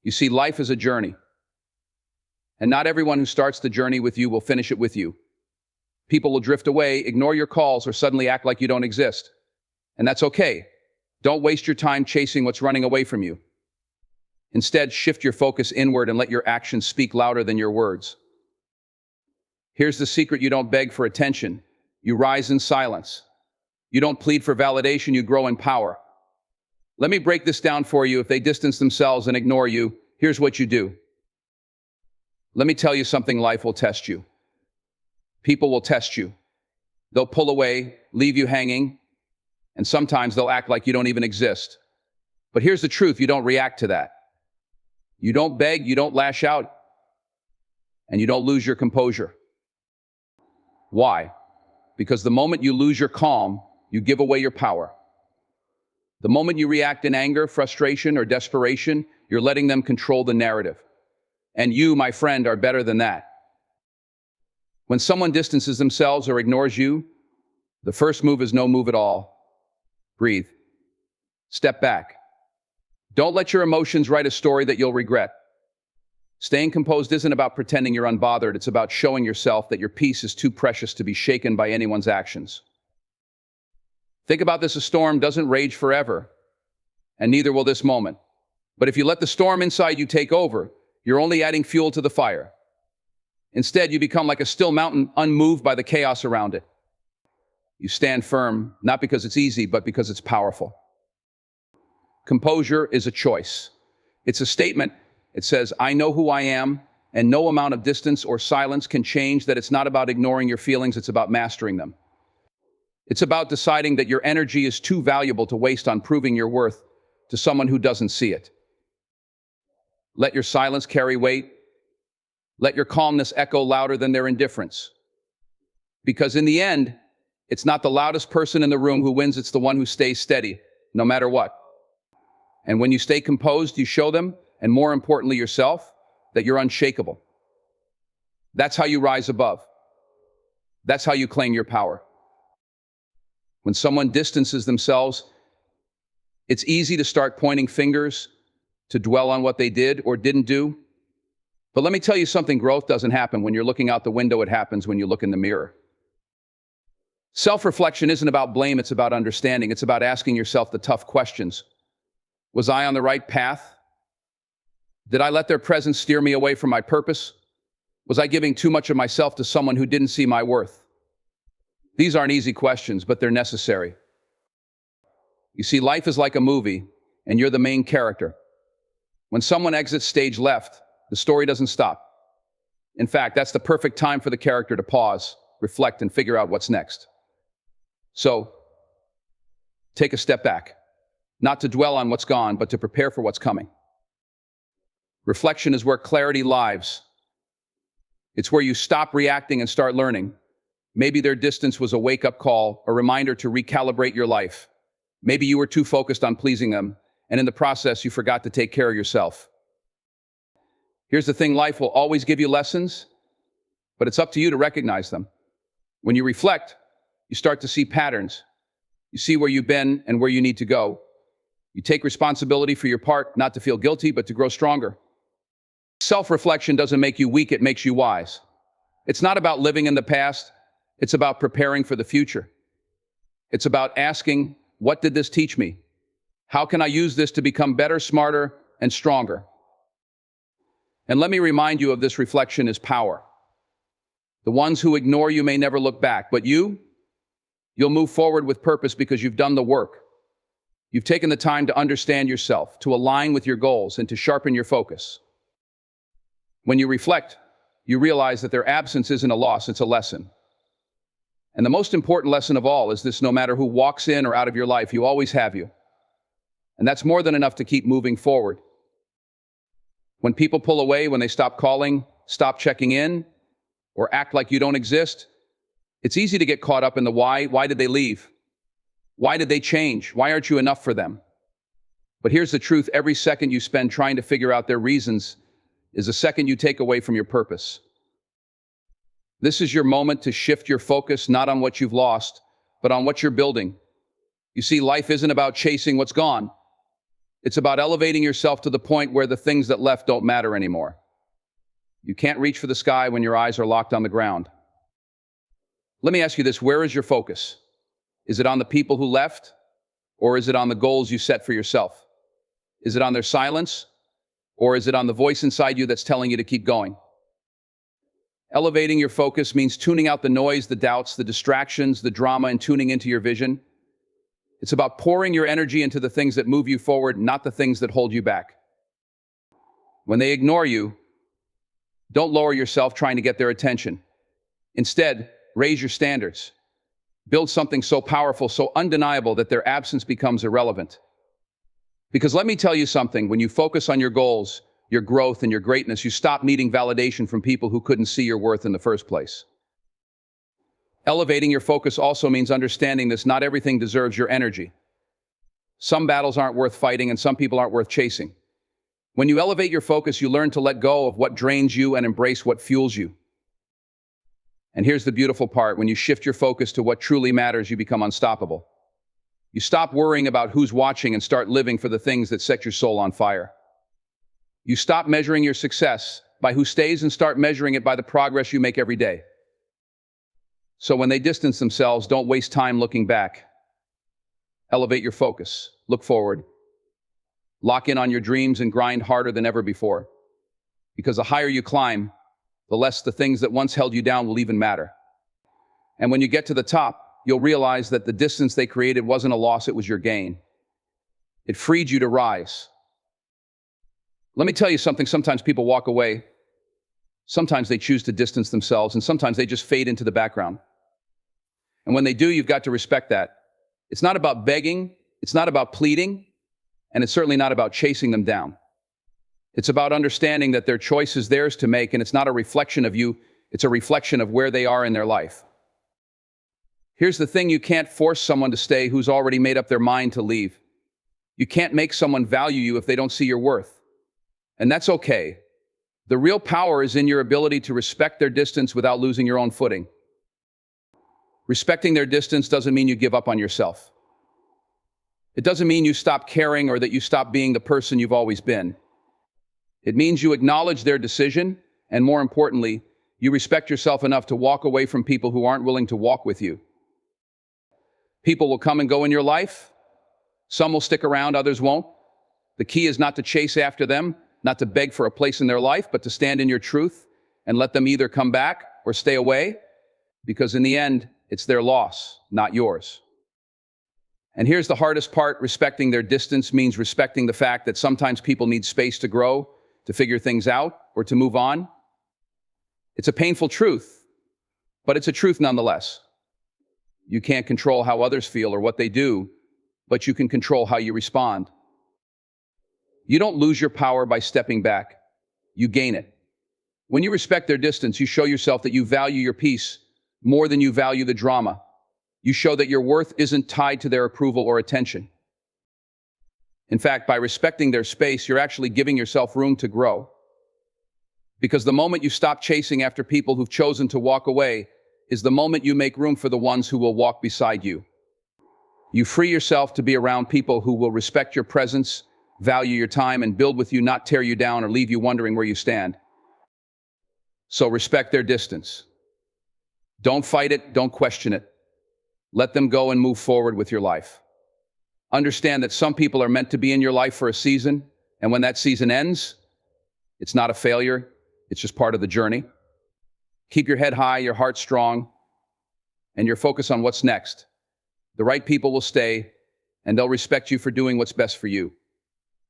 You see, life is a journey, and not everyone who starts the journey with you will finish it with you. People will drift away, ignore your calls, or suddenly act like you don't exist. And that's okay. Don't waste your time chasing what's running away from you. Instead, shift your focus inward and let your actions speak louder than your words. Here's the secret: you don't beg for attention. You rise in silence. You don't plead for validation, you grow in power. Let me break this down for you. If they distance themselves and ignore you, here's what you do. Let me tell you something: life will test you. People will test you. They'll pull away, leave you hanging, and sometimes they'll act like you don't even exist. But here's the truth: you don't react to that. You don't beg, you don't lash out, and you don't lose your composure. Why? Because the moment you lose your calm, you give away your power. The moment you react in anger, frustration, or desperation, you're letting them control the narrative. And you, my friend, are better than that. When someone distances themselves or ignores you, the first move is no move at all. Breathe. Step back. Don't let your emotions write a story that you'll regret. Staying composed isn't about pretending you're unbothered. It's about showing yourself that your peace is too precious to be shaken by anyone's actions. Think about this: a storm doesn't rage forever, and neither will this moment. But if you let the storm inside you take over, you're only adding fuel to the fire. Instead, you become like a still mountain, unmoved by the chaos around it. You stand firm, not because it's easy, but because it's powerful. Composure is a choice. It's a statement. It says, I know who I am, and no amount of distance or silence can change that. It's not about ignoring your feelings, it's about mastering them. It's about deciding that your energy is too valuable to waste on proving your worth to someone who doesn't see it. Let your silence carry weight. Let your calmness echo louder than their indifference. Because in the end, it's not the loudest person in the room who wins, it's the one who stays steady, no matter what. And when you stay composed, you show them, and more importantly yourself, that you're unshakable. That's how you rise above. That's how you claim your power. When someone distances themselves, it's easy to start pointing fingers, to dwell on what they did or didn't do. But let me tell you something: growth doesn't happen when you're looking out the window, it happens when you look in the mirror. Self-reflection isn't about blame, it's about understanding. It's about asking yourself the tough questions. Was I on the right path? Did I let their presence steer me away from my purpose? Was I giving too much of myself to someone who didn't see my worth? These aren't easy questions, but they're necessary. You see, life is like a movie, and you're the main character. When someone exits stage left, the story doesn't stop. In fact, that's the perfect time for the character to pause, reflect, and figure out what's next. So, take a step back, not to dwell on what's gone, but to prepare for what's coming. Reflection is where clarity lives. It's where you stop reacting and start learning. Maybe their distance was a wake-up call, a reminder to recalibrate your life. Maybe you were too focused on pleasing them, and in the process, you forgot to take care of yourself. Here's the thing: life will always give you lessons, but it's up to you to recognize them. When you reflect, you start to see patterns. You see where you've been and where you need to go. You take responsibility for your part, not to feel guilty, but to grow stronger. Self-reflection doesn't make you weak, it makes you wise. It's not about living in the past, it's about preparing for the future. It's about asking, what did this teach me? How can I use this to become better, smarter, and stronger? And let me remind you of this: reflection is power. The ones who ignore you may never look back, but you'll move forward with purpose because you've done the work. You've taken the time to understand yourself, to align with your goals, and to sharpen your focus. When you reflect, you realize that their absence isn't a loss, it's a lesson. And the most important lesson of all is this: no matter who walks in or out of your life, you always have you. And that's more than enough to keep moving forward. When people pull away, when they stop calling, stop checking in, or act like you don't exist, it's easy to get caught up in the why. Why did they leave? Why did they change? Why aren't you enough for them? But here's the truth: every second you spend trying to figure out their reasons is a second you take away from your purpose. This is your moment to shift your focus, not on what you've lost, but on what you're building. You see, life isn't about chasing what's gone. It's about elevating yourself to the point where the things that left don't matter anymore. You can't reach for the sky when your eyes are locked on the ground. Let me ask you this, where is your focus? Is it on the people who left? Or is it on the goals you set for yourself? Is it on their silence? Or is it on the voice inside you that's telling you to keep going? Elevating your focus means tuning out the noise, the doubts, the distractions, the drama, and tuning into your vision. It's about pouring your energy into the things that move you forward, not the things that hold you back. When they ignore you, don't lower yourself trying to get their attention. Instead, raise your standards. Build something so powerful, so undeniable that their absence becomes irrelevant. Because let me tell you something, when you focus on your goals, your growth, and your greatness, you stop needing validation from people who couldn't see your worth in the first place. Elevating your focus also means understanding this: not everything deserves your energy. Some battles aren't worth fighting, and some people aren't worth chasing. When you elevate your focus, you learn to let go of what drains you and embrace what fuels you. And here's the beautiful part: when you shift your focus to what truly matters, you become unstoppable. You stop worrying about who's watching and start living for the things that set your soul on fire. You stop measuring your success by who stays and start measuring it by the progress you make every day. So when they distance themselves, don't waste time looking back. Elevate your focus. Look forward. Lock in on your dreams and grind harder than ever before. Because the higher you climb, the less the things that once held you down will even matter. And when you get to the top, you'll realize that the distance they created wasn't a loss, it was your gain. It freed you to rise. Let me tell you something, sometimes people walk away. Sometimes they choose to distance themselves, and sometimes they just fade into the background. And when they do, you've got to respect that. It's not about begging, it's not about pleading, and it's certainly not about chasing them down. It's about understanding that their choice is theirs to make, and it's not a reflection of you, it's a reflection of where they are in their life. Here's the thing: you can't force someone to stay who's already made up their mind to leave. You can't make someone value you if they don't see your worth. And that's okay. The real power is in your ability to respect their distance without losing your own footing. Respecting their distance doesn't mean you give up on yourself. It doesn't mean you stop caring or that you stop being the person you've always been. It means you acknowledge their decision, and more importantly, you respect yourself enough to walk away from people who aren't willing to walk with you. People will come and go in your life. Some will stick around, others won't. The key is not to chase after them, not to beg for a place in their life, but to stand in your truth and let them either come back or stay away, because in the end, it's their loss, not yours. And here's the hardest part: respecting their distance means respecting the fact that sometimes people need space to grow, to figure things out, or to move on. It's a painful truth, but it's a truth nonetheless. You can't control how others feel or what they do, but you can control how you respond. You don't lose your power by stepping back. You gain it. When you respect their distance, you show yourself that you value your peace more than you value the drama. You show that your worth isn't tied to their approval or attention. In fact, by respecting their space, you're actually giving yourself room to grow. Because the moment you stop chasing after people who've chosen to walk away is the moment you make room for the ones who will walk beside you. You free yourself to be around people who will respect your presence, value your time, and build with you, not tear you down or leave you wondering where you stand. So respect their distance. Don't fight it, don't question it. Let them go and move forward with your life. Understand that some people are meant to be in your life for a season, and when that season ends, it's not a failure, it's just part of the journey. Keep your head high, your heart strong, and your focus on what's next. The right people will stay, and they'll respect you for doing what's best for you.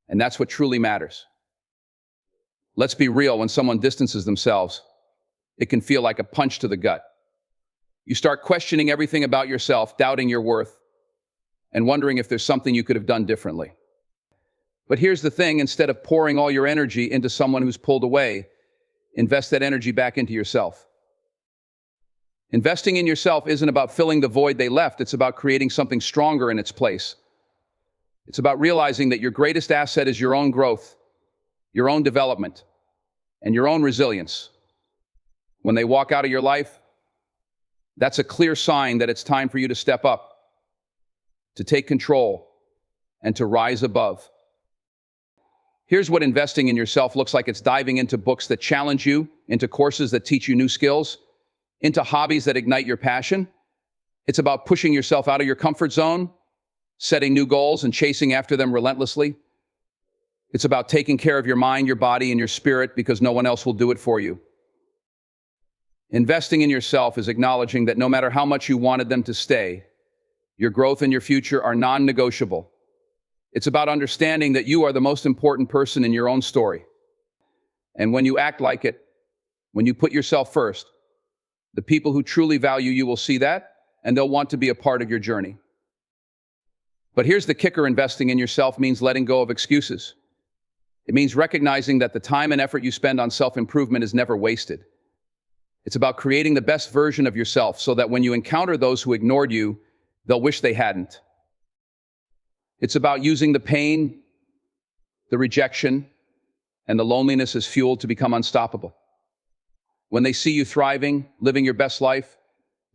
And that's what truly matters. Let's be real, when someone distances themselves, it can feel like a punch to the gut. You start questioning everything about yourself, doubting your worth, and wondering if there's something you could have done differently. But here's the thing: instead of pouring all your energy into someone who's pulled away, invest that energy back into yourself. Investing in yourself isn't about filling the void they left, it's about creating something stronger in its place. It's about realizing that your greatest asset is your own growth, your own development, and your own resilience. When they walk out of your life, that's a clear sign that it's time for you to step up, to take control, and to rise above. Here's what investing in yourself looks like. It's diving into books that challenge you, into courses that teach you new skills, into hobbies that ignite your passion. It's about pushing yourself out of your comfort zone, setting new goals and chasing after them relentlessly. It's about taking care of your mind, your body, and your spirit because no one else will do it for you. Investing in yourself is acknowledging that no matter how much you wanted them to stay, your growth and your future are non-negotiable. It's about understanding that you are the most important person in your own story. And when you act like it, when you put yourself first, the people who truly value you will see that, and they'll want to be a part of your journey. But here's the kicker: investing in yourself means letting go of excuses. It means recognizing that the time and effort you spend on self-improvement is never wasted. It's about creating the best version of yourself so that when you encounter those who ignored you, they'll wish they hadn't. It's about using the pain, the rejection, and the loneliness as fuel to become unstoppable. When they see you thriving, living your best life,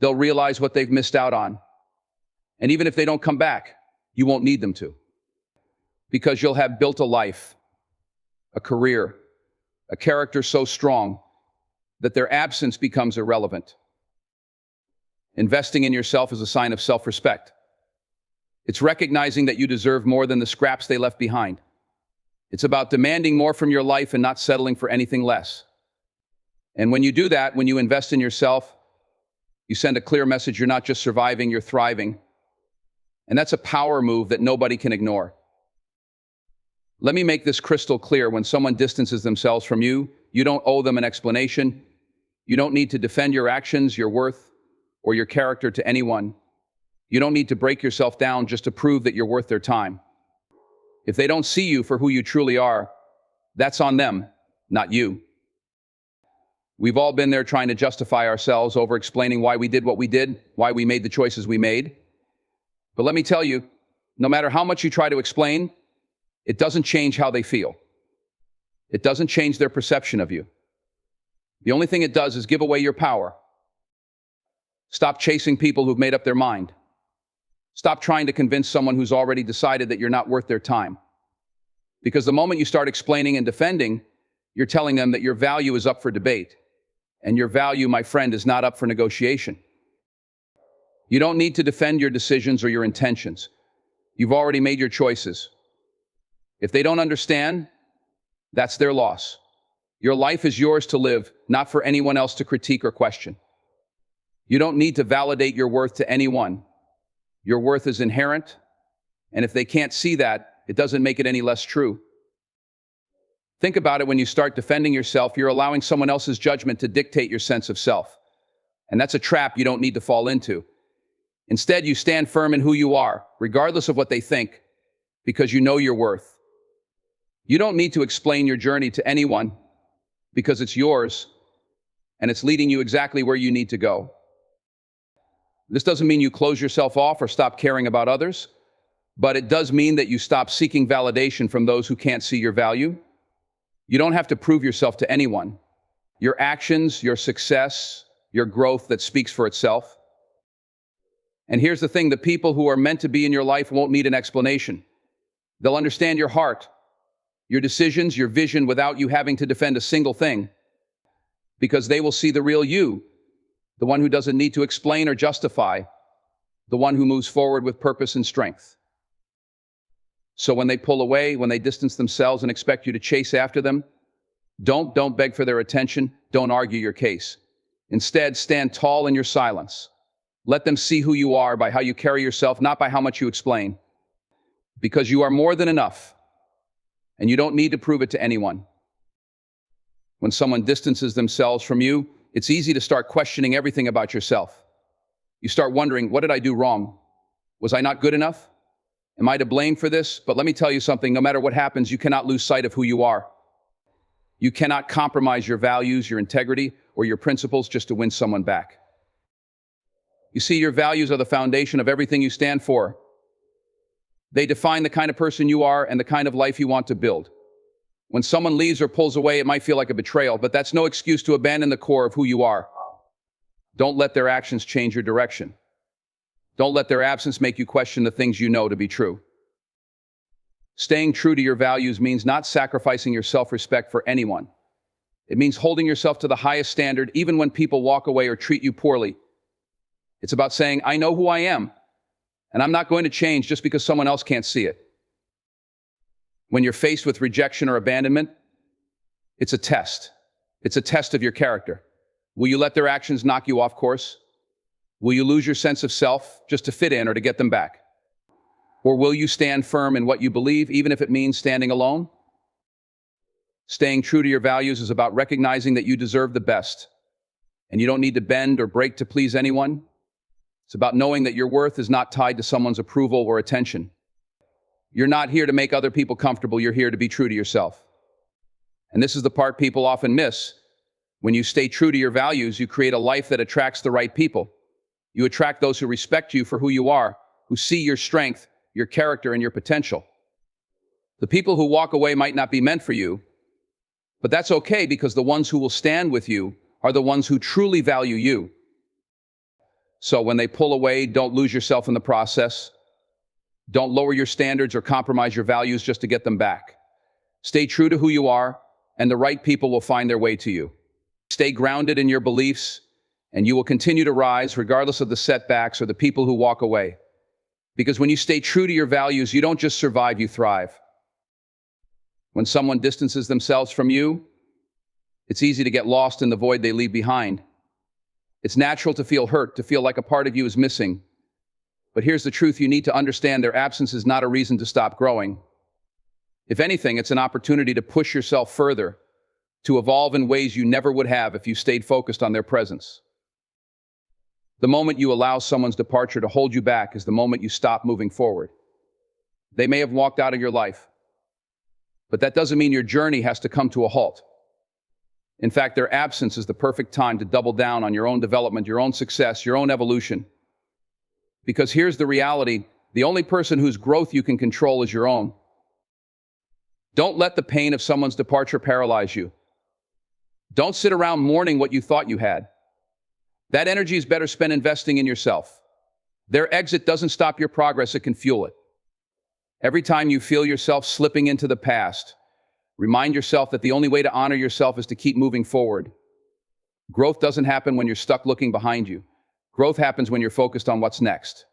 they'll realize what they've missed out on. And even if they don't come back, you won't need them to. Because you'll have built a life, a career, a character so strong that their absence becomes irrelevant. Investing in yourself is a sign of self-respect. It's recognizing that you deserve more than the scraps they left behind. It's about demanding more from your life and not settling for anything less. And when you do that, when you invest in yourself, you send a clear message: you're not just surviving, you're thriving. And that's a power move that nobody can ignore. Let me make this crystal clear: when someone distances themselves from you, you don't owe them an explanation. You don't need to defend your actions, your worth, or your character to anyone. You don't need to break yourself down just to prove that you're worth their time. If they don't see you for who you truly are, that's on them, not you. We've all been there trying to justify ourselves, over-explaining why we did what we did, why we made the choices we made. But let me tell you, no matter how much you try to explain, it doesn't change how they feel. It doesn't change their perception of you. The only thing it does is give away your power. Stop chasing people who've made up their mind. Stop trying to convince someone who's already decided that you're not worth their time. Because the moment you start explaining and defending, you're telling them that your value is up for debate. And your value, my friend, is not up for negotiation. You don't need to defend your decisions or your intentions. You've already made your choices. If they don't understand, that's their loss. Your life is yours to live, not for anyone else to critique or question. You don't need to validate your worth to anyone. Your worth is inherent, and if they can't see that, it doesn't make it any less true. Think about it: when you start defending yourself, you're allowing someone else's judgment to dictate your sense of self. And that's a trap you don't need to fall into. Instead, you stand firm in who you are, regardless of what they think, because you know your worth. You don't need to explain your journey to anyone, because it's yours, and it's leading you exactly where you need to go. This doesn't mean you close yourself off or stop caring about others, but it does mean that you stop seeking validation from those who can't see your value. You don't have to prove yourself to anyone. Your actions, your success, your growth, that speaks for itself. And here's the thing: the people who are meant to be in your life won't need an explanation. They'll understand your heart, your decisions, your vision without you having to defend a single thing. Because they will see the real you, the one who doesn't need to explain or justify, the one who moves forward with purpose and strength. So when they pull away, when they distance themselves and expect you to chase after them, don't beg for their attention, don't argue your case. Instead, stand tall in your silence. Let them see who you are by how you carry yourself, not by how much you explain. Because you are more than enough, and you don't need to prove it to anyone. When someone distances themselves from you, it's easy to start questioning everything about yourself. You start wondering: what did I do wrong? Was I not good enough? Am I to blame for this? But let me tell you something: no matter what happens, you cannot lose sight of who you are. You cannot compromise your values, your integrity, or your principles just to win someone back. You see, your values are the foundation of everything you stand for. They define the kind of person you are and the kind of life you want to build. When someone leaves or pulls away, it might feel like a betrayal, but that's no excuse to abandon the core of who you are. Don't let their actions change your direction. Don't let their absence make you question the things you know to be true. Staying true to your values means not sacrificing your self-respect for anyone. It means holding yourself to the highest standard even when people walk away or treat you poorly. It's about saying, I know who I am, and I'm not going to change just because someone else can't see it. When you're faced with rejection or abandonment, it's a test. It's a test of your character. Will you let their actions knock you off course? Will you lose your sense of self just to fit in or to get them back? Or will you stand firm in what you believe, even if it means standing alone? Staying true to your values is about recognizing that you deserve the best, and you don't need to bend or break to please anyone. It's about knowing that your worth is not tied to someone's approval or attention. You're not here to make other people comfortable, you're here to be true to yourself. And this is the part people often miss. When you stay true to your values, you create a life that attracts the right people. You attract those who respect you for who you are, who see your strength, your character, and your potential. The people who walk away might not be meant for you, but that's okay because the ones who will stand with you are the ones who truly value you. So when they pull away, don't lose yourself in the process. Don't lower your standards or compromise your values just to get them back. Stay true to who you are, and the right people will find their way to you. Stay grounded in your beliefs, and you will continue to rise regardless of the setbacks or the people who walk away. Because when you stay true to your values, you don't just survive, you thrive. When someone distances themselves from you, it's easy to get lost in the void they leave behind. It's natural to feel hurt, to feel like a part of you is missing. But here's the truth, you need to understand their absence is not a reason to stop growing. If anything, it's an opportunity to push yourself further, to evolve in ways you never would have if you stayed focused on their presence. The moment you allow someone's departure to hold you back is the moment you stop moving forward. They may have walked out of your life, but that doesn't mean your journey has to come to a halt. In fact, their absence is the perfect time to double down on your own development, your own success, your own evolution. Because here's the reality, the only person whose growth you can control is your own. Don't let the pain of someone's departure paralyze you. Don't sit around mourning what you thought you had. That energy is better spent investing in yourself. Their exit doesn't stop your progress, it can fuel it. Every time you feel yourself slipping into the past, remind yourself that the only way to honor yourself is to keep moving forward. Growth doesn't happen when you're stuck looking behind you. Growth happens when you're focused on what's next.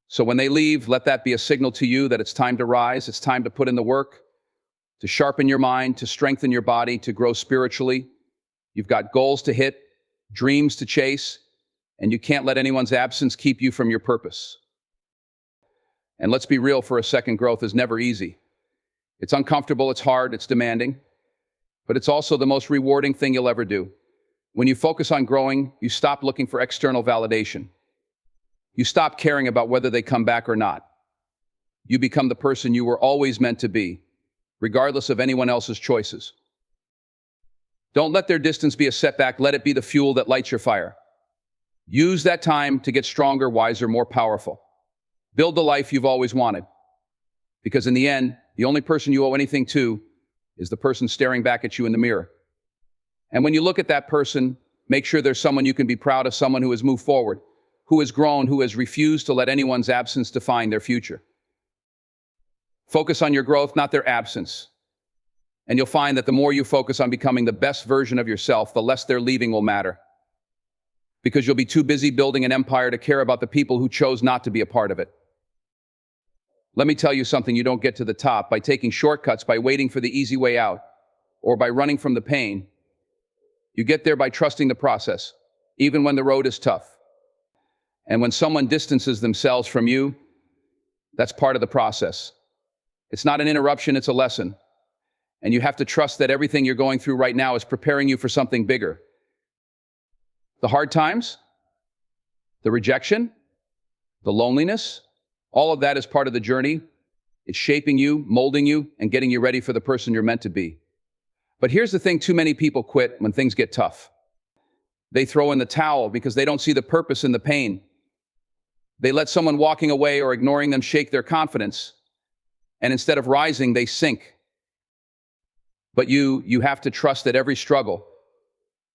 So when they leave, let that be a signal to you that it's time to rise, it's time to put in the work, to sharpen your mind, to strengthen your body, to grow spiritually. You've got goals to hit, dreams to chase, and you can't let anyone's absence keep you from your purpose. And let's be real for a second, growth is never easy. It's uncomfortable, it's hard, it's demanding, but it's also the most rewarding thing you'll ever do. When you focus on growing, you stop looking for external validation. You stop caring about whether they come back or not. You become the person you were always meant to be, regardless of anyone else's choices. Don't let their distance be a setback, let it be the fuel that lights your fire. Use that time to get stronger, wiser, more powerful. Build the life you've always wanted. Because in the end, the only person you owe anything to is the person staring back at you in the mirror. And when you look at that person, make sure there's someone you can be proud of, someone who has moved forward, who has grown, who has refused to let anyone's absence define their future. Focus on your growth, not their absence. And you'll find that the more you focus on becoming the best version of yourself, the less their leaving will matter. Because you'll be too busy building an empire to care about the people who chose not to be a part of it. Let me tell you something, you don't get to the top by taking shortcuts, by waiting for the easy way out, or by running from the pain. You get there by trusting the process, even when the road is tough. And when someone distances themselves from you, that's part of the process. It's not an interruption, it's a lesson. And you have to trust that everything you're going through right now is preparing you for something bigger. The hard times, the rejection, the loneliness, all of that is part of the journey. It's shaping you, molding you, and getting you ready for the person you're meant to be. But here's the thing, too many people quit when things get tough. They throw in the towel because they don't see the purpose in the pain. They let someone walking away or ignoring them shake their confidence. And instead of rising, they sink. But you have to trust that every struggle,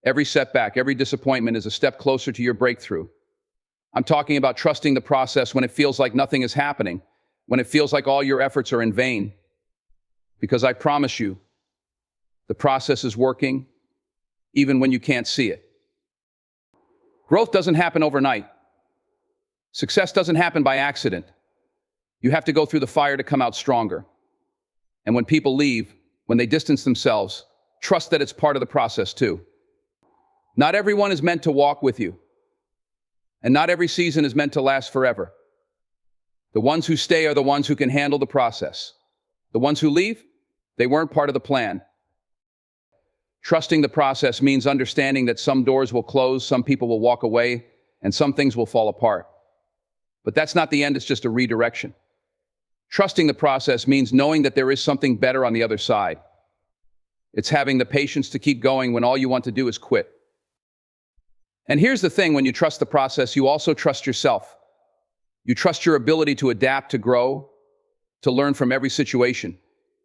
every setback, every disappointment is a step closer to your breakthrough. I'm talking about trusting the process when it feels like nothing is happening. when it feels like all your efforts are in vain. Because I promise you, the process is working, even when you can't see it. Growth doesn't happen overnight. Success doesn't happen by accident. You have to go through the fire to come out stronger. And when people leave, when they distance themselves, trust that it's part of the process too. Not everyone is meant to walk with you. And not every season is meant to last forever. The ones who stay are the ones who can handle the process. The ones who leave, they weren't part of the plan. Trusting the process means understanding that some doors will close, some people will walk away, and some things will fall apart. But that's not the end, it's just a redirection. Trusting the process means knowing that there is something better on the other side. It's having the patience to keep going when all you want to do is quit. And here's the thing, when you trust the process, you also trust yourself. You trust your ability to adapt, to grow, to learn from every situation.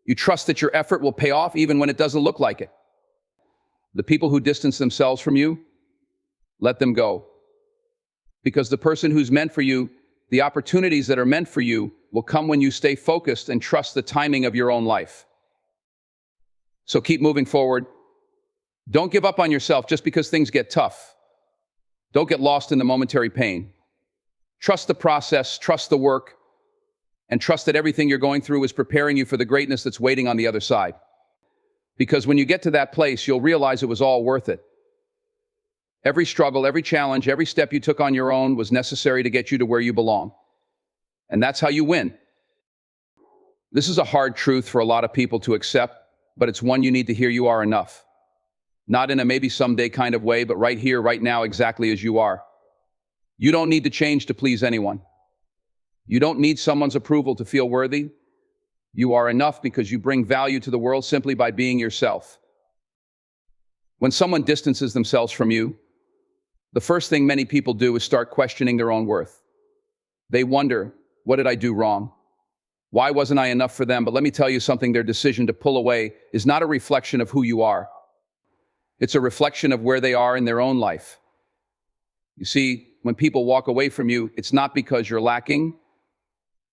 You trust that your effort will pay off even when it doesn't look like it. The people who distance themselves from you, let them go. Because the person who's meant for you, the opportunities that are meant for you, will come when you stay focused and trust the timing of your own life. So keep moving forward. Don't give up on yourself just because things get tough. Don't get lost in the momentary pain. Trust the process, trust the work, and trust that everything you're going through is preparing you for the greatness that's waiting on the other side. Because when you get to that place, you'll realize it was all worth it. Every struggle, every challenge, every step you took on your own was necessary to get you to where you belong. And that's how you win. This is a hard truth for a lot of people to accept, but it's one you need to hear. You are enough. Not in a maybe someday kind of way, but right here, right now, exactly as you are. You don't need to change to please anyone. You don't need someone's approval to feel worthy. You are enough because you bring value to the world simply by being yourself. When someone distances themselves from you, the first thing many people do is start questioning their own worth. They wonder, what did I do wrong? Why wasn't I enough for them? But let me tell you something, their decision to pull away is not a reflection of who you are. It's a reflection of where they are in their own life. You see, when people walk away from you, it's not because you're lacking.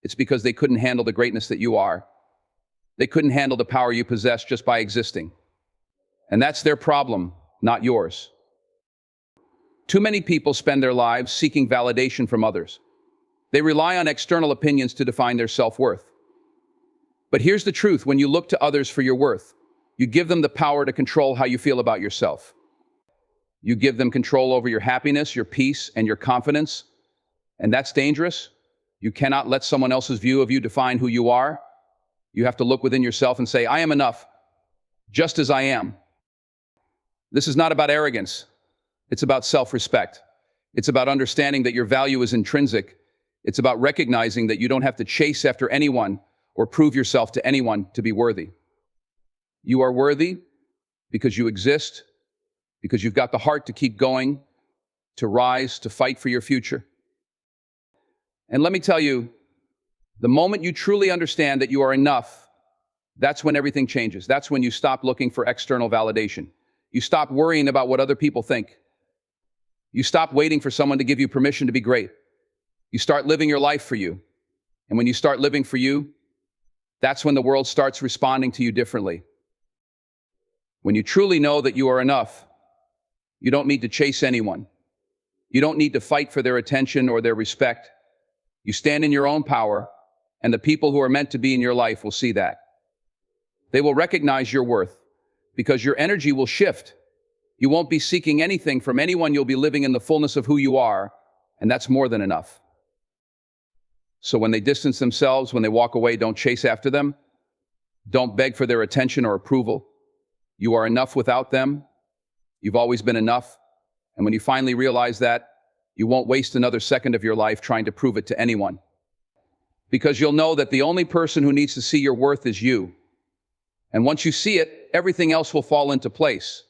It's because they couldn't handle the greatness that you are. They couldn't handle the power you possess just by existing. And that's their problem, not yours. Too many people spend their lives seeking validation from others. They rely on external opinions to define their self-worth. But here's the truth, when you look to others for your worth, you give them the power to control how you feel about yourself. You give them control over your happiness, your peace, and your confidence. And that's dangerous. You cannot let someone else's view of you define who you are. You have to look within yourself and say, I am enough, just as I am. This is not about arrogance. It's about self-respect. It's about understanding that your value is intrinsic. It's about recognizing that you don't have to chase after anyone or prove yourself to anyone to be worthy. You are worthy because you exist, because you've got the heart to keep going, to rise, to fight for your future. And let me tell you, the moment you truly understand that you are enough, that's when everything changes. That's when you stop looking for external validation. You stop worrying about what other people think. You stop waiting for someone to give you permission to be great. You start living your life for you. And when you start living for you, that's when the world starts responding to you differently. When you truly know that you are enough, you don't need to chase anyone. You don't need to fight for their attention or their respect. You stand in your own power, and the people who are meant to be in your life will see that. They will recognize your worth because your energy will shift. You won't be seeking anything from anyone. You'll be living in the fullness of who you are, and that's more than enough. So when they distance themselves, when they walk away, don't chase after them. Don't beg for their attention or approval. You are enough without them. You've always been enough. And when you finally realize that, you won't waste another second of your life trying to prove it to anyone. Because you'll know that the only person who needs to see your worth is you. And once you see it, everything else will fall into place.